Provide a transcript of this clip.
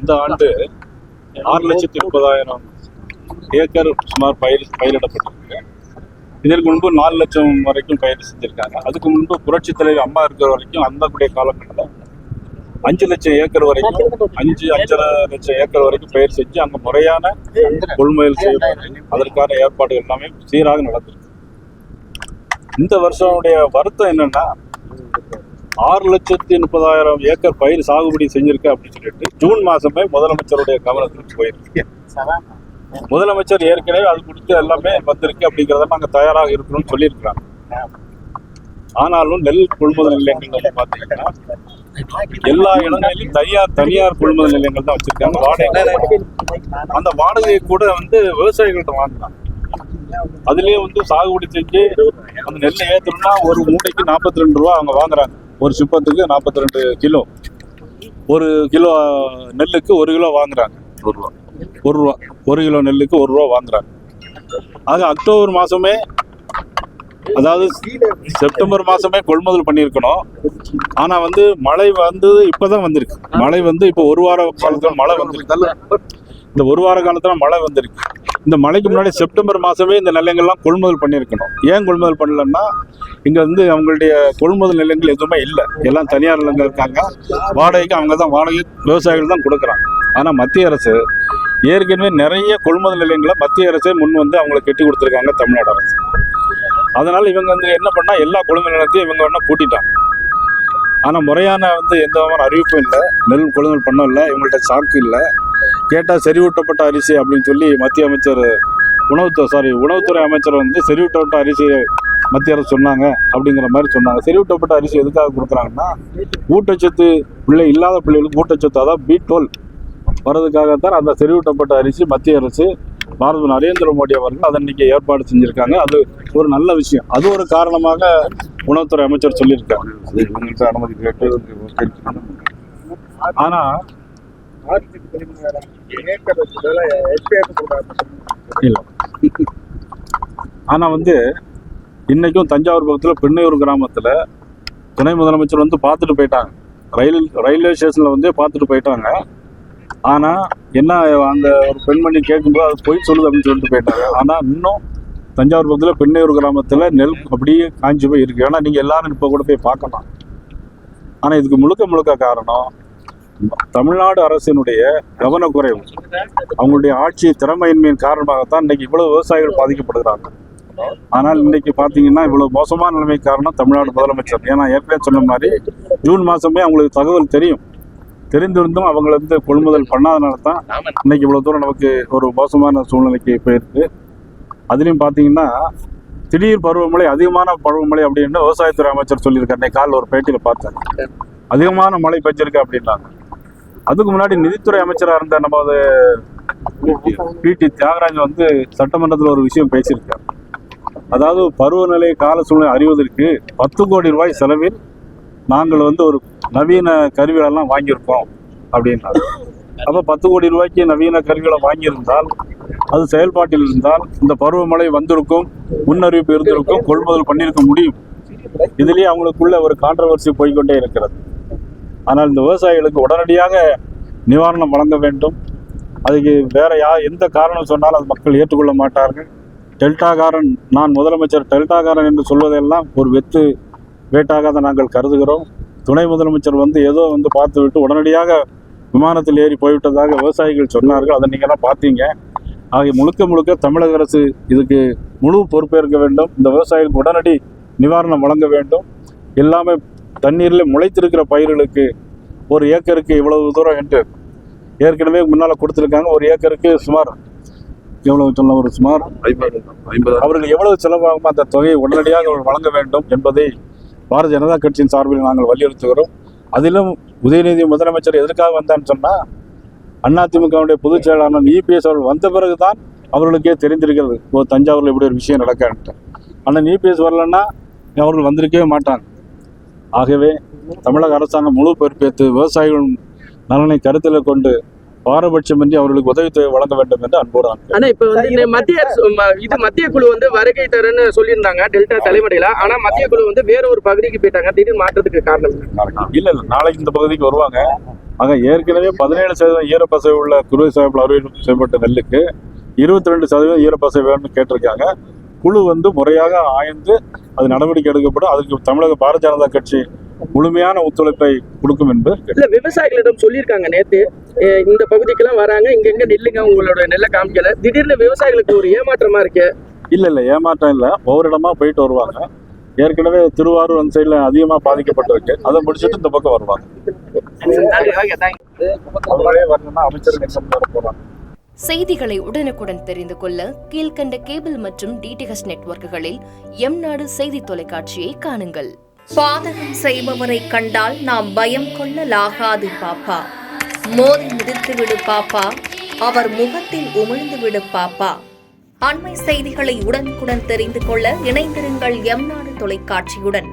இந்த ஆண்டு 6,30,000 ஏக்கர் சுமார் பயிரிடப்பட்டிருக்கு. இதற்கு முன்பு 4 லட்சம் வரைக்கும் பயிர் செஞ்சிருக்காங்க. அதுக்கு முன்பு புரட்சி தலைவர் அம்மா இருக்கிற வரைக்கும் அந்த கூடிய காலகட்டத்தில் 5 லட்சம் ஏக்கர் வரைக்கும் 5.5 லட்சம் ஏக்கர் வரைக்கும் பயிர் செஞ்சு அங்கே முறையான கொள்முதல் செய்யப்பட்டு அதற்கான ஏற்பாடுகள் எல்லாமே சீராக நடந்திருக்கு. இந்த வருஷமுடைய வருத்தம் என்னன்னா 6,30,000 ஏக்கர் பயிர் சாகுபடி செஞ்சிருக்கு அப்படின்னு சொல்லிட்டு ஜூன் மாசமே முதலமைச்சருடைய கவனத்துக்கு போயிருக்கு. முதலமைச்சர் ஏற்கனவே அது கொடுத்து எல்லாமே வந்திருக்கு அப்படிங்கிறத நாங்கள் தயாராக இருக்கணும்னு சொல்லியிருக்கிறாங்க. ஆனாலும் நெல் கொள்முதல் நிலையங்கள் பார்த்தீங்கன்னா எல்லா இடங்களிலும் தனியார் கொள்முதல் நிலையங்கள் தான் வச்சிருக்காங்க. வாடகை, அந்த வாடகையை கூட விவசாயிகள்கிட்ட வாங்கினாங்க. அதுலயே சாகுபடி செஞ்சு அந்த நெல்லை ஏற்றணும்னா ஒரு மூட்டைக்கு 42 ரூபா அவங்க வாங்குறாங்க. ஒரு சிப்பத்துக்கு 42 கிலோ, 1 கிலோ நெல்லுக்கு 1 கிலோ வாங்குறாங்க. 1 ரூபா 1 கிலோ நெல்லுக்கு 1 ரூபா வாங்குறாங்க. ஆக அக்டோபர் மாசமே, அதாவது செப்டம்பர் மாசமே கொள்முதல் பண்ணியிருக்கணும். ஆனா மழை இப்பதான் வந்திருக்கு. மழை இப்போ 1 வார காலத்துல மழை வந்திருக்கு. இந்த 1 வார காலத்துல மழை வந்திருக்கு. இந்த மழைக்கு முன்னாடி செப்டம்பர் மாசமே இந்த நிலையங்கள்லாம் கொள்முதல் பண்ணியிருக்கணும். ஏன் கொள்முதல் பண்ணலன்னா இங்க அவங்களுடைய கொள்முதல் நிலையங்கள் எதுவுமே இல்லை. எல்லாம் தனியார் நிலங்கள் இருக்காங்க. வாடகைக்கு அவங்க தான் வாடகை விவசாயிகள் தான் கொடுக்குறாங்க. ஆனா மத்திய அரசு ஏற்கனவே நிறைய கொள்முதல் நிலையங்களை மத்திய அரசே முன் அவங்களுக்கு கட்டி கொடுத்துருக்காங்க தமிழ்நாடு அரசு. அதனால இவங்க என்ன பண்ணா எல்லா கொள்முதல் நிலையத்தையும் இவங்க பூட்டிட்டாங்க. ஆனா முறையான எந்த விதமான அறிவிப்பும் இல்லை. நெல் கொள்முதல் பண்ண இல்லை. இவங்கள்ட்ட சாக்கு இல்லை. கேட்டால் செறிவூட்டப்பட்ட அரிசி அப்படின்னு சொல்லி மத்திய அமைச்சர் உணவுத்துறை அமைச்சர் செறிவூட்டப்பட்ட அரிசியை மத்திய அரசு சொன்னாங்க அப்படிங்கிற மாதிரி சொன்னாங்க. செறிவூட்டப்பட்ட அரிசி எதுக்காக கொடுக்குறாங்கன்னா ஊட்டச்சத்து இல்லாத பிள்ளைகளுக்கு ஊட்டச்சத்து, அதாவது B12 வர்றதுக்காகத்தான் அந்த செறிவூட்டப்பட்ட அரிசி மத்திய அரசு பாரத நரேந்திர மோடி அவர்கள் அதை இன்னைக்கு ஏற்பாடு செஞ்சிருக்காங்க. அது ஒரு நல்ல விஷயம். அது ஒரு காரணமாக உணவுத்துறை அமைச்சர் சொல்லியிருக்காங்க. அனுமதி கேட்டு ஆனா ஆனா இன்னைக்கும் தஞ்சாவூர் பக்கத்துல பெண்ணையூர் கிராமத்துல துணை முதலமைச்சர் பார்த்துட்டு போயிட்டாங்க. ரயில்வே ஸ்டேஷன்ல பார்த்துட்டு போயிட்டாங்க. ஆனா என்ன, அந்த ஒரு பெண்மணி கேட்கும்போது அது பொய் சொல்லுது அப்படின்னு சொல்லிட்டு போயிட்டாங்க. ஆனா இன்னும் தஞ்சாவூர் பக்கத்துல பெண்ணையூர் கிராமத்துல நெல் அப்படியே காஞ்சி போய் இருக்கு. ஏன்னா நீங்க எல்லாரும் இப்ப கூட போய் பார்க்கலாம். ஆனா இதுக்கு முழுக்க காரணம் தமிழ்நாடு அரசினுடைய கவனக்குறைவு, அவங்களுடைய ஆட்சி திறமையின்மையின் காரணமாகத்தான் இன்னைக்கு இவ்வளவு விவசாயிகள் பாதிக்கப்படுகிறாங்க. ஆனால் இன்னைக்கு பாத்தீங்கன்னா இவ்வளவு மோசமான நிலைமை காரணம் தமிழ்நாடு முதலமைச்சர். ஏன்னா ஏற்கனவே சொன்ன மாதிரி ஜூன் மாசமே அவங்களுக்கு தகவல் தெரிந்திருந்தும் அவங்க கொள்முதல் பண்ணாதனால தான் இன்னைக்கு இவ்வளவு தூரம் நமக்கு ஒரு மோசமான சூழ்நிலைக்கு போயிருக்கு. அதுலயும் பாத்தீங்கன்னா திடீர் பருவமழை, அதிகமான பருவமழை அப்படின்னு விவசாயத்துறை அமைச்சர் சொல்லியிருக்காரு. இன்னைக்கு காலையில் ஒரு பேட்டியில பார்த்தேன், அதிகமான மழை பெஞ்சிருக்கு அப்படின்னாங்க. அதுக்கு முன்னாடி நிதித்துறை அமைச்சராக இருந்த நமது PT தியாகராஜ் சட்டமன்றத்தில் ஒரு விஷயம் பேசியிருக்காரு. அதாவது பருவநிலை கால சூழ்நிலை அறிவதற்கு 10 கோடி ரூபாய் செலவில் நாங்கள் ஒரு நவீன கருவிகளெல்லாம் வாங்கியிருக்கோம் அப்படின்னாரு. அப்போ 10 கோடி ரூபாய்க்கு நவீன கருவிகளை வாங்கியிருந்தால், அது செயல்பாட்டில் இருந்தால் இந்த பருவமழை வந்திருக்கும், முன்னறிவிப்பு இருந்திருக்கும், கொள்முதல் பண்ணியிருக்க முடியும். இதுலேயே அவங்களுக்குள்ள ஒரு கான்ட்ரவர்சி போய்கொண்டே இருக்கிறது. ஆனால் இந்த விவசாயிகளுக்கு உடனடியாக நிவாரணம் வழங்க வேண்டும். அதுக்கு வேற எந்த காரணம் சொன்னாலும் அது மக்கள் ஏற்றுக்கொள்ள மாட்டார்கள். டெல்டாகாரன், நான் முதலமைச்சர் டெல்டாகாரன் என்று சொல்வதெல்லாம் ஒரு வேட்டாக தான் நாங்கள் கருதுகிறோம். துணை முதலமைச்சர் ஏதோ பார்த்து விட்டு உடனடியாக விமானத்தில் ஏறி போய்விட்டதாக விவசாயிகள் சொன்னார்கள். அதை நீங்கள்லாம் பார்த்தீங்க. ஆகிய முழுக்க தமிழக அரசு இதுக்கு முழு பொறுப்பேற்க வேண்டும். இந்த விவசாயிகளுக்கு உடனடி நிவாரணம் வழங்க வேண்டும். எல்லாமே தண்ணீரில் முளைத்திருக்கிற பயிர்களுக்கு ஒரு ஏக்கருக்கு இவ்வளவு தூரம் என்று ஏற்கனவே முன்னால் கொடுத்துருக்காங்க. ஒரு ஏக்கருக்கு சுமார் எவ்வளவு சொல்ல, ஒரு சுமார் 50 அவர்கள் எவ்வளவு செலவாகும் அந்த தொகையை உடனடியாக வழங்க வேண்டும் என்பதை பாரதிய ஜனதா கட்சியின் சார்பில் நாங்கள் வலியுறுத்துகிறோம். அதிலும் உதயநிதி முதலமைச்சர் எதற்காக வந்தான்னு சொன்னால், அதிமுகவுடைய பொதுச் செயலாளர் EPS அவர்கள் வந்த பிறகுதான் அவர்களுக்கே தெரிந்திருக்கிறது தஞ்சாவூரில் இப்படி ஒரு விஷயம் நடக்கான்ட்டு. ஆனால் EPS வரலன்னா அவர்கள் வந்திருக்கவே மாட்டாங்க. ஆகவே தமிழக அரசாங்கம் முழு பொறுப்பேற்று விவசாயிகள் நலனை கருத்தில் கொண்டு பாரபட்சமின்றி அவர்களுக்கு உதவித்தொகை வழங்க வேண்டும் என்று அன்போடு. ஆனா இப்ப மத்திய குழு வருகை தரன்னு சொல்லியிருந்தாங்க டெல்டா தலைவடையில. ஆனா மத்திய குழு வேற ஒரு பகுதிக்கு போயிட்டாங்க. திடீர்னு மாற்றத்துக்கு காரணம் இல்ல நாளைக்கு இந்த பகுதிக்கு வருவாங்க. ஆக ஏற்கனவே 17% ஈரப்பசை உள்ள குறுவை சாகுபடி அறுவடை செய்யப்பட்ட நெல்லுக்கு 22% ஈரப்பசை வேணும்னு கேட்டிருக்காங்க. குழு வந்து முறையாக ஆய்ந்து அது நடவடிக்கை எடுக்கப்படும். அதுக்கு தமிழக பாரதிய ஜனதா கட்சி முழுமையான ஒத்துழைப்பை கொடுக்கும் என்று இல்ல விவசாயிகளிடம் சொல்லியிருக்காங்க. நேத்து இந்த பகுதிக்கெல்லாம் வராங்க, இங்க நெல்லுங்க உங்களோட நெல்லை காமிக்கல. திடீர்னு விவசாயிகளுக்கு ஒரு ஏமாற்றமா இருக்கு. இல்ல ஏமாற்றம் இல்லை, ஒவ்வொரு இடமா போயிட்டு வருவாங்க. ஏற்கனவே திருவாரூர் அந்த சைட்ல அதிகமா பாதிக்கப்பட்டிருக்கு, அதை முடிச்சுட்டு இந்த பக்கம் வருவாங்க. அமைச்சர் போறாங்க. செய்திகளை உடனுக்குடன் தெரிந்து கொள்ள கீழ்கண்ட கேபிள் மற்றும் டிடிஹெச் நெட்வொர்க்குகளில் எம்நாடு செய்தி தொலைக்காட்சியை காணுங்கள். பாதகம் செய்பவரை கண்டால் நாம் பயம் கொள்ளலாகாது பாப்பா. மோதி மிதித்து விடு பாப்பா, அவர் முகத்தில் உமிழ்ந்து விடு பாப்பா. அண்மை செய்திகளை உடனுக்குடன் தெரிந்து கொள்ள இணைந்திருங்கள் எம்நாடு தொலைக்காட்சியுடன்.